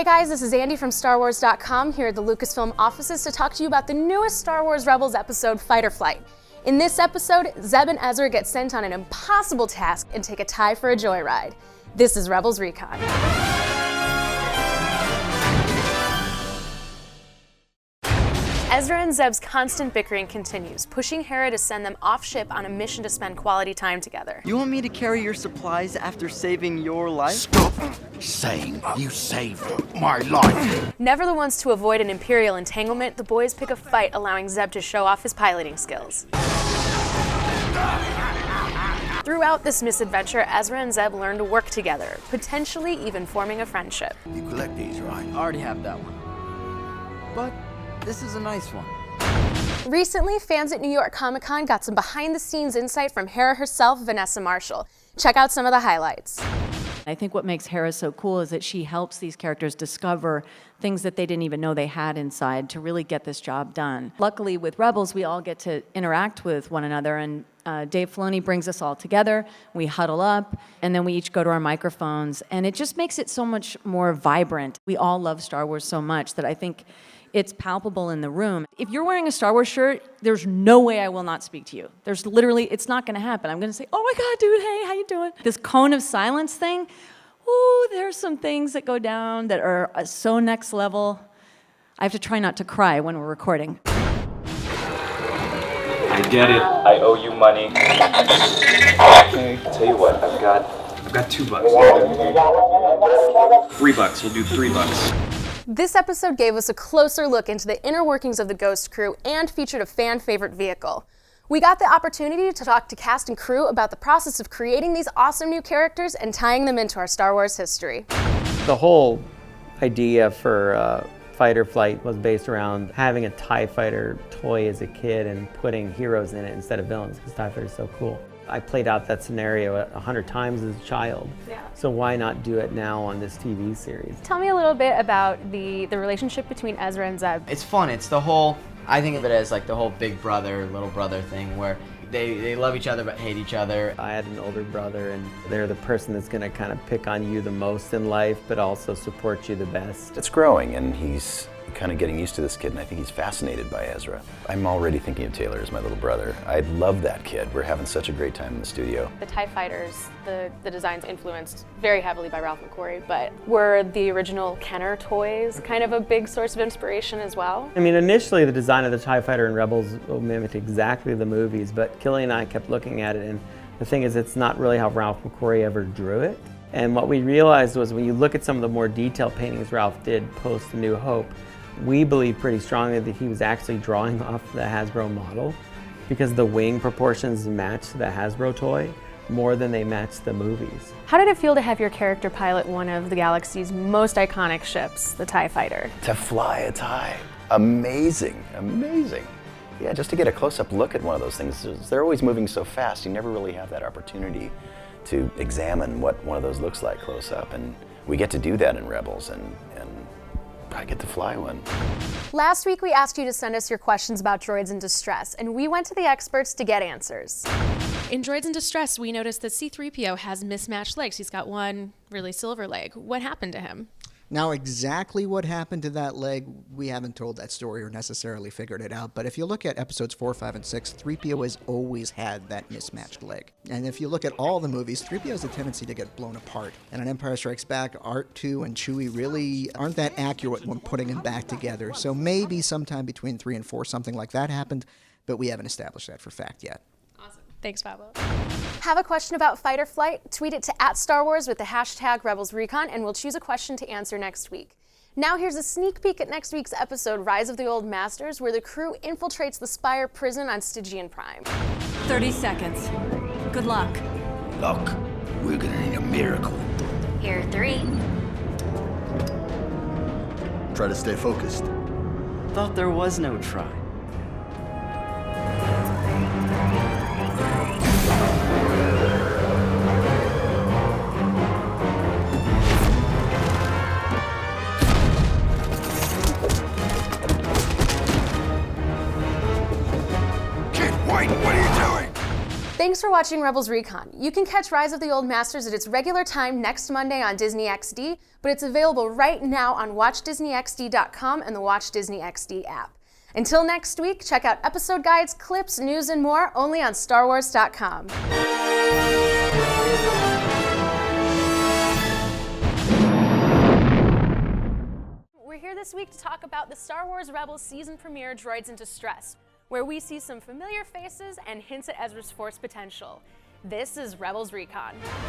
Hey guys, this is Andi from StarWars.com here at the Lucasfilm offices to talk to you about the newest Star Wars Rebels episode, Fight or Flight. In this episode, Zeb and Ezra get sent on an impossible task and take a TIE for a joyride. This is Rebels Recon. Ezra and Zeb's constant bickering continues, pushing Hera to send them off-ship on a mission to spend quality time together. You want me to carry your supplies after saving your life? Stop saying you saved my life. Never the ones to avoid an Imperial entanglement, the boys pick a fight, allowing Zeb to show off his piloting skills. Throughout this misadventure, Ezra and Zeb learn to work together, potentially even forming a friendship. You collect these, right? I already have that one. But this is a nice one. Recently, fans at New York Comic-Con got some behind-the-scenes insight from Hera herself, Vanessa Marshall. Check out some of the highlights. I think what makes Hera so cool is that she helps these characters discover things that they didn't even know they had inside to really get this job done. Luckily, with Rebels, we all get to interact with one another, and Dave Filoni brings us all together. We huddle up, and then we each go to our microphones, and it just makes it so much more vibrant. We all love Star Wars so much that I think it's palpable in the room. If you're wearing a Star Wars shirt, there's no way I will not speak to you. There's literally, it's not gonna happen. I'm gonna say, oh my God, dude, hey, how you doing? This cone of silence thing, ooh, there's some things that go down that are so next level. I have to try not to cry when we're recording. I get it. I owe you money. Okay, tell you what, I've got $2. $3. We'll do $3. This episode gave us a closer look into the inner workings of the Ghost crew and featured a fan-favorite vehicle. We got the opportunity to talk to cast and crew about the process of creating these awesome new characters and tying them into our Star Wars history. The whole idea for Fight or Flight was based around having a TIE fighter toy as a kid and putting heroes in it instead of villains, because TIE fighter is so cool. I played out that scenario 100 times as a child, so why not do it now on this TV series? Tell me a little bit about the relationship between Ezra and Zeb. It's fun. It's the whole, I think of it as like the whole big brother, little brother thing where they love each other but hate each other. I had an older brother, and they're the person that's going to kind of pick on you the most in life, but also support you the best. It's growing, and he's kind of getting used to this kid, and I think he's fascinated by Ezra. I'm already thinking of Taylor as my little brother. I love that kid. We're having such a great time in the studio. The TIE fighters, the designs influenced very heavily by Ralph McQuarrie, but were the original Kenner toys kind of a big source of inspiration as well? I mean, initially the design of the TIE fighter in Rebels mimicked exactly the movies, but Kelly and I kept looking at it, and the thing is, it's not really how Ralph McQuarrie ever drew it. And what we realized was when you look at some of the more detailed paintings Ralph did post A New Hope, we believe pretty strongly that he was actually drawing off the Hasbro model because the wing proportions match the Hasbro toy more than they match the movies. How did it feel to have your character pilot one of the galaxy's most iconic ships, the TIE fighter? To fly a TIE. Amazing, amazing. Yeah, just to get a close-up look at one of those things. They're always moving so fast, you never really have that opportunity to examine what one of those looks like close up. And we get to do that in Rebels, and I get to fly one. Last week we asked you to send us your questions about droids in distress, and we went to the experts to get answers. In Droids in Distress, we noticed that C-3PO has mismatched legs. He's got one really silver leg. What happened to him? Now, exactly what happened to that leg, we haven't told that story or necessarily figured it out. But if you look at episodes 4, 5, and 6, 3PO has always had that mismatched leg. And if you look at all the movies, 3PO has a tendency to get blown apart. And in Empire Strikes Back, R2 and Chewie really aren't that accurate when putting him back together. So maybe sometime between 3 and 4, something like that happened, but we haven't established that for fact yet. Awesome. Thanks, Pablo. Have a question about Fight or Flight? Tweet it to @StarWars with the hashtag #RebelsRecon, and we'll choose a question to answer next week. Now here's a sneak peek at next week's episode, Rise of the Old Masters, where the crew infiltrates the Spire prison on Stygian Prime. 30 seconds. Good luck. Look, we're gonna need a miracle. Here, 3. Try to stay focused. Thought there was no try. Thanks for watching Rebels Recon. You can catch Rise of the Old Masters at its regular time next Monday on Disney XD, but it's available right now on WatchDisneyXD.com and the Watch Disney XD app. Until next week, check out episode guides, clips, news, and more only on StarWars.com. We're here this week to talk about the Star Wars Rebels season premiere, Droids in Distress, where we see some familiar faces and hints at Ezra's Force potential. This is Rebels Recon.